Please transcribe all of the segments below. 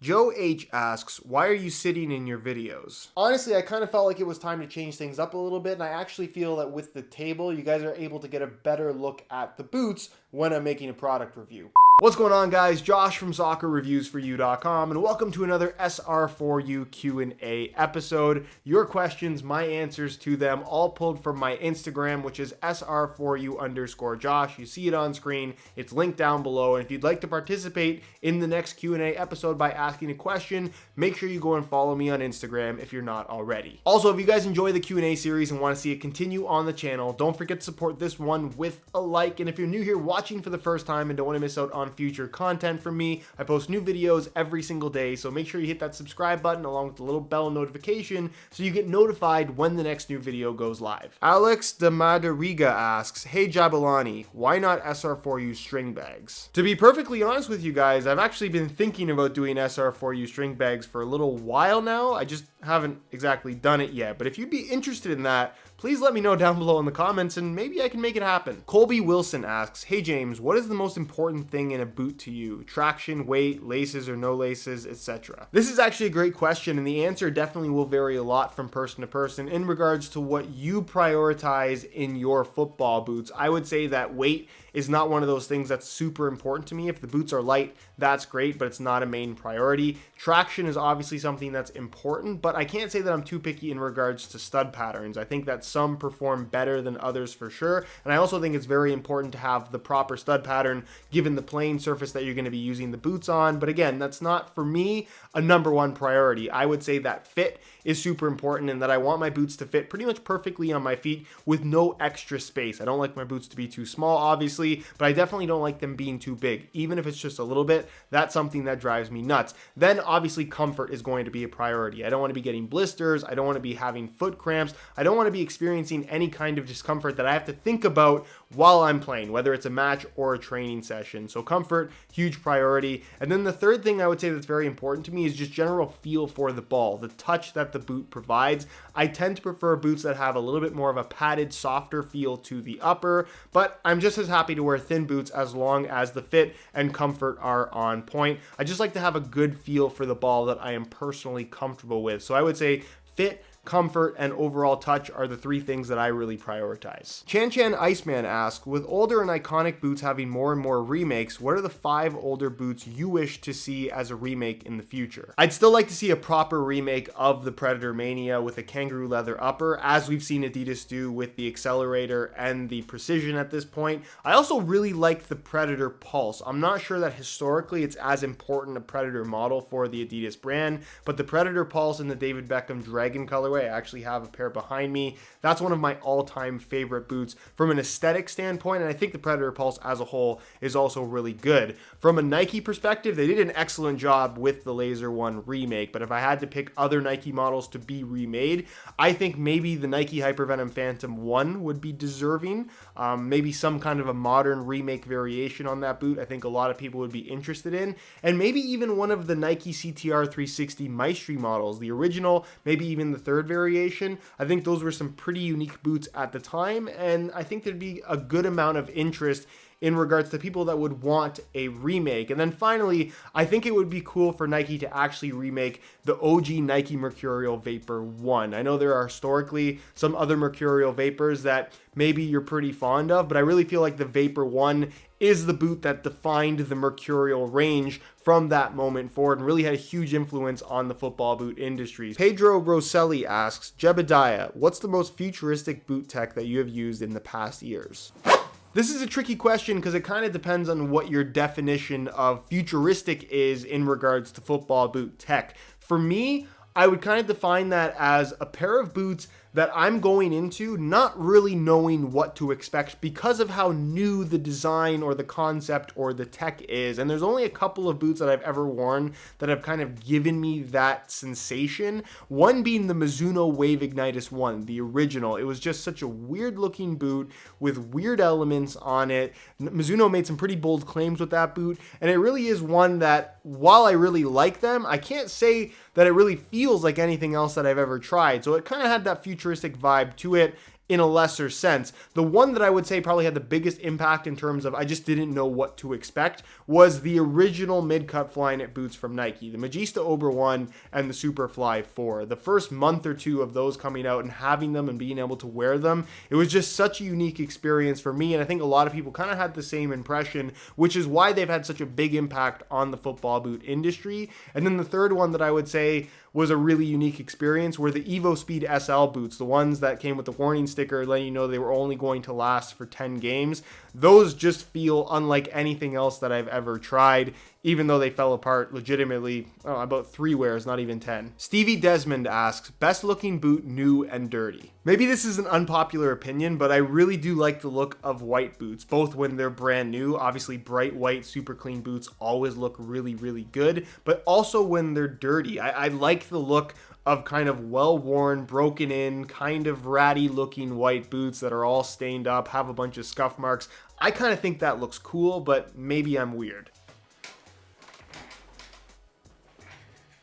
Joe H asks, why are you sitting in your videos? Honestly, I kind of felt like it was time to change things up a little bit, and I actually feel that with the table, you guys are able to get a better look at the boots when I'm making a product review. What's going on, guys? Josh from soccerreviewsforyou.com, and welcome to another SR4U Q A episode. Your questions, my answers to them, all pulled from my Instagram, which is SR4U_Josh. You see it on screen. It's linked down below, and if you'd like to participate in the next Q&A episode by asking a question, make sure you go and follow me on Instagram if you're not already. Also, if you guys enjoy the Q&A series and want to see it continue on the channel, don't forget to support this one with a like, and if you're new here watching for the first time and don't want to miss out on future content from me, I post new videos every single day, so make sure you hit that subscribe button along with the little bell notification so you get notified when the next new video goes live. Alex de Madariga asks, hey Jabulani, why not SR4U string bags? To be perfectly honest with you guys, I've actually been thinking about doing SR4U string bags for a little while now. I just haven't exactly done it yet, but if you'd be interested in that, please let me know down below in the comments and maybe I can make it happen. Colby Wilson asks, hey James, what is the most important thing in a boot to you? Traction, weight, laces or no laces, etc. This is actually a great question, and the answer definitely will vary a lot from person to person in regards to what you prioritize in your football boots. I would say that weight is not one of those things that's super important to me. If the boots are light, that's great, but it's not a main priority. Traction is obviously something that's important, but I can't say that I'm too picky in regards to stud patterns. I think that some perform better than others for sure, and I also think it's very important to have the proper stud pattern given the playing surface that you're going to be using the boots on. But again, that's not for me a number one priority. I would say that fit is super important and that I want my boots to fit pretty much perfectly on my feet with no extra space. I don't like my boots to be too small, obviously, but I definitely don't like them being too big. Even if it's just a little bit, that's something that drives me nuts. Then obviously comfort is going to be a priority. I don't want to be getting blisters. I don't want to be having foot cramps. I don't want to be experiencing any kind of discomfort that I have to think about while I'm playing, whether it's a match or a training session. So comfort, huge priority. And then the third thing I would say that's very important to me is just general feel for the ball, the touch that the boot provides. I tend to prefer boots that have a little bit more of a padded, softer feel to the upper, but I'm just as happy to wear thin boots as long as the fit and comfort are on point. I just like to have a good feel for the ball that I am personally comfortable with. So I would say fit, comfort, and overall touch are the three things that I really prioritize. Chan Chan Iceman asks, with older and iconic boots having more and more remakes, what are the 5 older boots you wish to see as a remake in the future? I'd still like to see a proper remake of the Predator Mania with a kangaroo leather upper, as we've seen Adidas do with the Accelerator and the Precision at this point. I also really like the Predator Pulse. I'm not sure that historically it's as important a Predator model for the Adidas brand, but the Predator Pulse and the David Beckham Dragon colorway, I actually have a pair behind me. That's one of my all-time favorite boots from an aesthetic standpoint, and I think the Predator Pulse as a whole is also really good. From a Nike perspective, they did an excellent job with the Laser 1 remake, but if I had to pick other Nike models to be remade, I think maybe the Nike Hypervenom Phantom 1 would be deserving. Maybe some kind of a modern remake variation on that boot I think a lot of people would be interested in, and maybe even one of the Nike CTR 360 Maestri models, the original, maybe even the third variation. I think those were some pretty unique boots at the time, and I think there'd be a good amount of interest in regards to people that would want a remake. And then finally, I think it would be cool for Nike to actually remake the OG Nike Mercurial Vapor 1. I know there are historically some other Mercurial Vapors that maybe you're pretty fond of, but I really feel like the Vapor 1 is the boot that defined the Mercurial range from that moment forward and really had a huge influence on the football boot industry. Pedro Rosselli asks, Jebediah, what's the most futuristic boot tech that you have used in the past years? This is a tricky question because it kind of depends on what your definition of futuristic is in regards to football boot tech. For me, I would kind of define that as a pair of boots that I'm going into not really knowing what to expect because of how new the design or the concept or the tech is. And there's only a couple of boots that I've ever worn that have kind of given me that sensation. One being the Mizuno Wave Ignitus 1, the original. It was just such a weird looking boot with weird elements on it. Mizuno made some pretty bold claims with that boot, and it really is one that, while I really like them, I can't say that it really feels like anything else that I've ever tried. So it kind of had that futuristic vibe to it. in a lesser sense. The one that I would say probably had the biggest impact in terms of I just didn't know what to expect was the original mid-cut Flyknit boots from Nike, the Magista Ober 1 and the Superfly 4. The first month or two of those coming out and having them and being able to wear them, it was just such a unique experience for me, and I think a lot of people kind of had the same impression, which is why they've had such a big impact on the football boot industry. And then the third one that I would say was a really unique experience were the Evo Speed SL boots, the ones that came with the warning sticker letting you know they were only going to last for 10 games. Those just feel unlike anything else that I've ever tried, even though they fell apart legitimately about 3 wears, not even 10. Stevie Desmond asks, best looking boot, new and dirty. Maybe this is an unpopular opinion, but I really do like the look of white boots, both when they're brand new. Obviously, bright white, super clean boots always look really, really good, but also when they're dirty. I like the look of kind of well-worn, broken in, kind of ratty looking white boots that are all stained up, have a bunch of scuff marks. I kind of think that looks cool, but maybe I'm weird.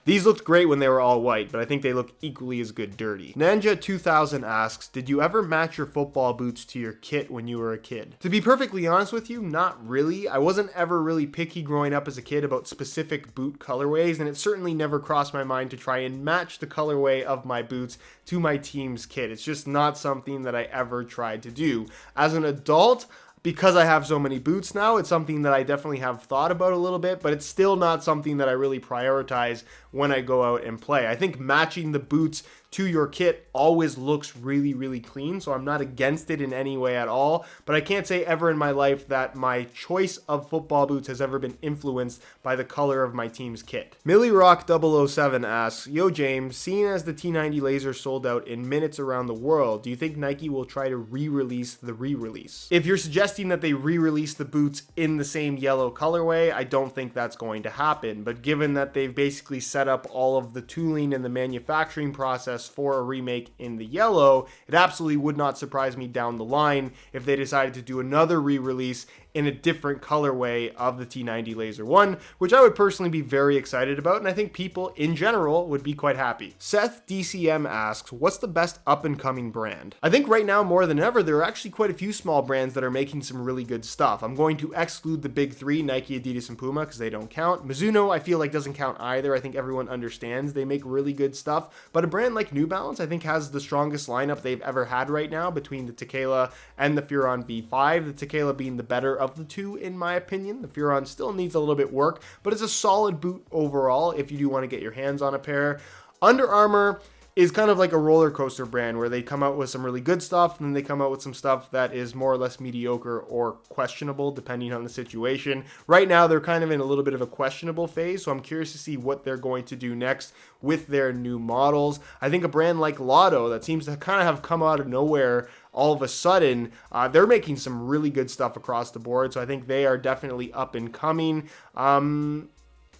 These looked great when they were all white, but I think they look equally as good dirty. Ninja 2000 asks, did you ever match your football boots to your kit when you were a kid? To be perfectly honest with you, not really. I wasn't ever really picky growing up as a kid about specific boot colorways, and it certainly never crossed my mind to try and match the colorway of my boots to my team's kit. It's just not something that I ever tried to do. As an adult, because I have so many boots now, it's something that I definitely have thought about a little bit, but it's still not something that I really prioritize when I go out and play. I think matching the boots to your kit always looks really, really clean, so I'm not against it in any way at all, but I can't say ever in my life that my choice of football boots has ever been influenced by the color of my team's kit. Millie Rock 007 asks, yo James, seeing as the T90 Laser sold out in minutes around the world, do you think Nike will try to re-release the re-release? If you're suggesting that they re-release the boots in the same yellow colorway, I don't think that's going to happen, but given that they've basically set up all of the tooling and the manufacturing process for a remake in the yellow, it absolutely would not surprise me down the line if they decided to do another re-release in a different colorway of the T90 Laser 1, which I would personally be very excited about, and I think people in general would be quite happy. Seth DCM asks, what's the best up-and-coming brand? I think right now more than ever, there are actually quite a few small brands that are making some really good stuff. I'm going to exclude the big three, Nike, Adidas, and Puma, because they don't count. Mizuno, I feel like, doesn't count either. I think everyone understands they make really good stuff, but a brand like New Balance, I think, has the strongest lineup they've ever had right now between the Tequila and the Furon V5, the Tequila being the better of the two, in my opinion. The Furon still needs a little bit work, but it's a solid boot overall if you do want to get your hands on a pair. Under Armour is kind of like a roller coaster brand where they come out with some really good stuff and then they come out with some stuff that is more or less mediocre or questionable depending on the situation. Right now they're kind of in a little bit of a questionable phase, so I'm curious to see what they're going to do next with their new models. I think a brand like Lotto that seems to kind of have come out of nowhere all of a sudden, they're making some really good stuff across the board, so I think they are definitely up and coming.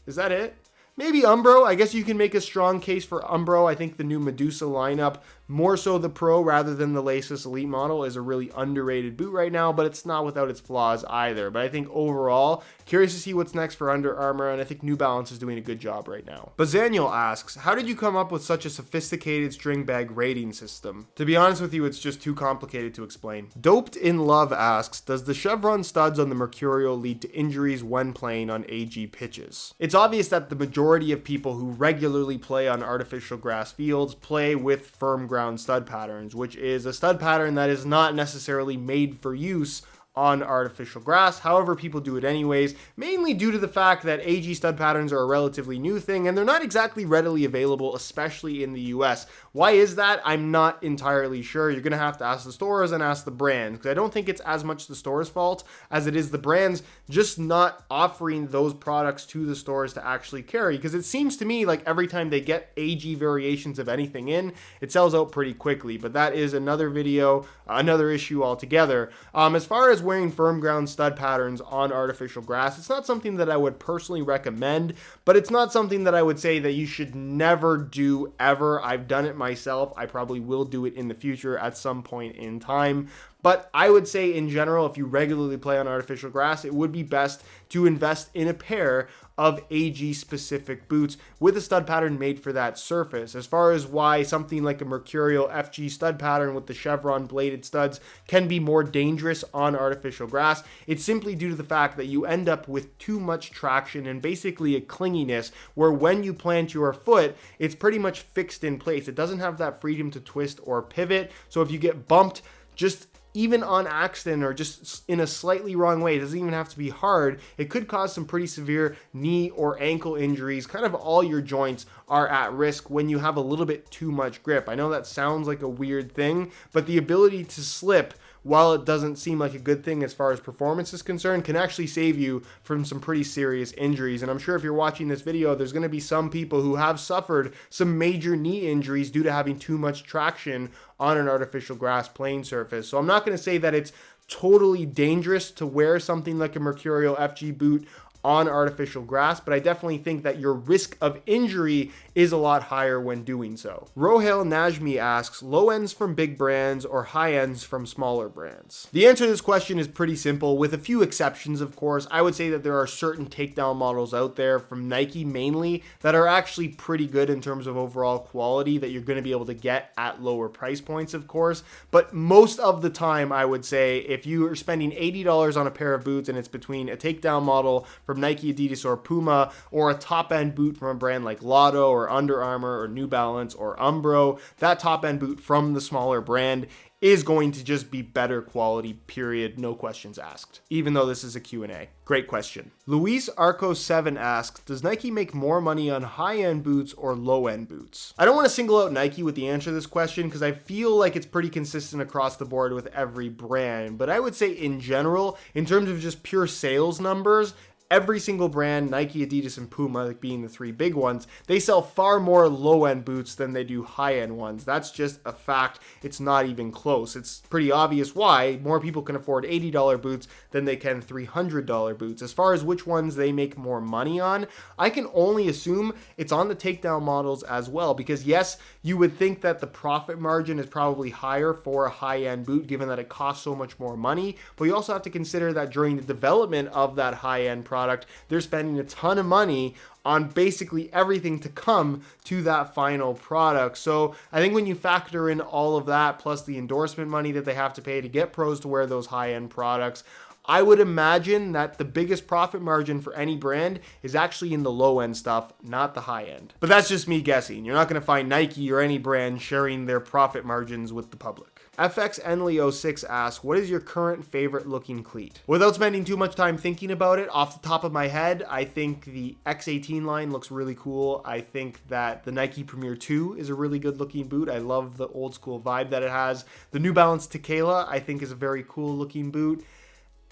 Is that it? Maybe Umbro. I guess you can make a strong case for Umbro. I think the new Medusa lineup, more so the Pro rather than the Lasis Elite model, is a really underrated boot right now, but it's not without its flaws either. But I think overall, curious to see what's next for Under Armour, and I think New Balance is doing a good job right now. Bazaniel asks, how did you come up with such a sophisticated string bag rating system? To be honest with you, it's just too complicated to explain. Doped in Love asks, does the Chevron studs on the Mercurial lead to injuries when playing on AG pitches? It's obvious that the majority of people who regularly play on artificial grass fields play with firm ground stud patterns, which is a stud pattern that is not necessarily made for use on artificial grass. However, people do it anyways, mainly due to the fact that AG stud patterns are a relatively new thing and they're not exactly readily available, especially in the US. Why is that? I'm not entirely sure. You're going to have to ask the stores and ask the brands, because I don't think it's as much the store's fault as it is the brands just not offering those products to the stores to actually carry, because it seems to me like every time they get AG variations of anything in, it sells out pretty quickly. But that is another video, another issue altogether. As far as wearing firm ground stud patterns on artificial grass, it's not something that I would personally recommend, but it's not something that I would say that you should never do ever. I've done it myself. I probably will do it in the future at some point in time. But I would say in general, if you regularly play on artificial grass, it would be best to invest in a pair of AG specific boots with a stud pattern made for that surface. As far as why something like a Mercurial FG stud pattern with the Chevron bladed studs can be more dangerous on artificial grass, it's simply due to the fact that you end up with too much traction and basically a clinginess where when you plant your foot, it's pretty much fixed in place. It doesn't have that freedom to twist or pivot. So if you get bumped, just even on accident or just in a slightly wrong way, it doesn't even have to be hard, it could cause some pretty severe knee or ankle injuries. Kind of all your joints are at risk when you have a little bit too much grip. I know that sounds like a weird thing, but the ability to slip, while it doesn't seem like a good thing as far as performance is concerned, can actually save you from some pretty serious injuries. And I'm sure if you're watching this video, there's going to be some people who have suffered some major knee injuries due to having too much traction on an artificial grass playing surface. So I'm not going to say that it's totally dangerous to wear something like a Mercurial FG boot on artificial grass, but I definitely think that your risk of injury is a lot higher when doing so. Rohail Najmi asks, low ends from big brands or high ends from smaller brands? The answer to this question is pretty simple, with a few exceptions, of course. I would say that there are certain takedown models out there from Nike mainly that are actually pretty good in terms of overall quality that you're going to be able to get at lower price points, of course. But most of the time, I would say if you are spending $80 on a pair of boots and it's between a takedown model from Nike, Adidas, or Puma, or a top-end boot from a brand like Lotto or Under Armour or New Balance or Umbro, that top-end boot from the smaller brand is going to just be better quality, period, no questions asked, even though this is a Q&A. Great question. Luis Arco7 asks, does Nike make more money on high-end boots or low-end boots? I don't want to single out Nike with the answer to this question because I feel like it's pretty consistent across the board with every brand, but I would say in general, in terms of just pure sales numbers, every single brand, Nike, Adidas, and Puma being the three big ones, they sell far more low-end boots than they do high-end ones. That's just a fact. It's not even close. It's pretty obvious why more people can afford $80 boots than they can $300 boots. As far as which ones they make more money on, I can only assume it's on the takedown models as well, because yes, you would think that the profit margin is probably higher for a high-end boot given that it costs so much more money, but you also have to consider that during the development of that high-end product, they're spending a ton of money on basically everything to come to that final product. So I think when you factor in all of that, plus the endorsement money that they have to pay to get pros to wear those high-end products, I would imagine that the biggest profit margin for any brand is actually in the low-end stuff, not the high-end. But that's just me guessing. You're not going to find Nike or any brand sharing their profit margins with the public. FXNLEO6 asks, what is your current favorite looking cleat? Without spending too much time thinking about it, off the top of my head, I think the X18 line looks really cool. I think that the Nike Premier 2 is a really good looking boot. I love the old school vibe that it has. The New Balance Tequila, I think, is a very cool looking boot.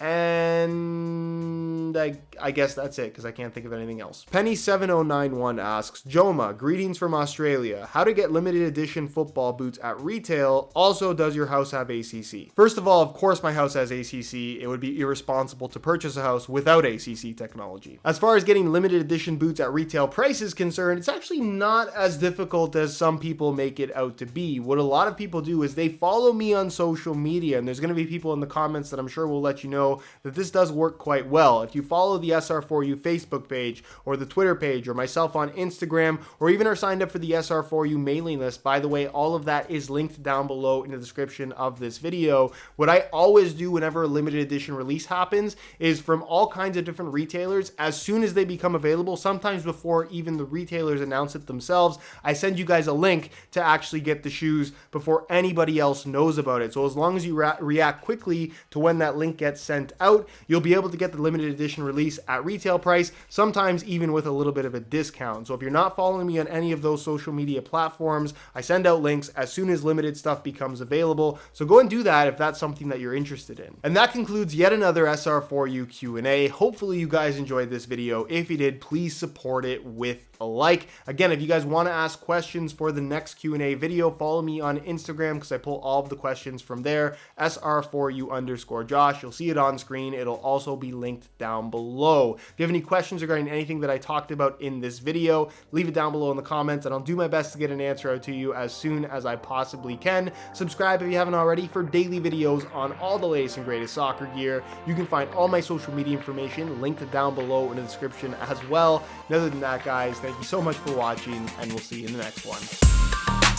And I guess that's it because I can't think of anything else. Penny7091 asks, Joma, greetings from Australia. How to get limited edition football boots at retail? Also, does your house have ACC? First of all, of course my house has ACC. It would be irresponsible to purchase a house without ACC technology. As far as getting limited edition boots at retail price is concerned, it's actually not as difficult as some people make it out to be. What a lot of people do is they follow me on social media, and there's going to be people in the comments that I'm sure will let you know that this does work quite well. If you follow the SR4U Facebook page or the Twitter page or myself on Instagram or even are signed up for the SR4U mailing list, by the way, all of that is linked down below in the description of this video. What I always do whenever a limited edition release happens is from all kinds of different retailers, as soon as they become available, sometimes before even the retailers announce it themselves, I send you guys a link to actually get the shoes before anybody else knows about it. So as long as you react quickly to when that link gets sent out, you'll be able to get the limited edition release at retail price, sometimes even with a little bit of a discount. So if you're not following me on any of those social media platforms, I send out links as soon as limited stuff becomes available. So go and do that if that's something that you're interested in. And that concludes yet another SR4U Q&A. Hopefully you guys enjoyed this video. If you did, please support it with alike. Again, if you guys want to ask questions for the next Q&A video, follow me on Instagram because I pull all of the questions from there, SR4U_Josh. You'll see it on screen. It'll also be linked down below. If you have any questions regarding anything that I talked about in this video, leave it down below in the comments and I'll do my best to get an answer out to you as soon as I possibly can. Subscribe if you haven't already for daily videos on all the latest and greatest soccer gear. You can find all my social media information linked down below in the description as well. And other than that, guys, thank you so much for watching and we'll see you in the next one.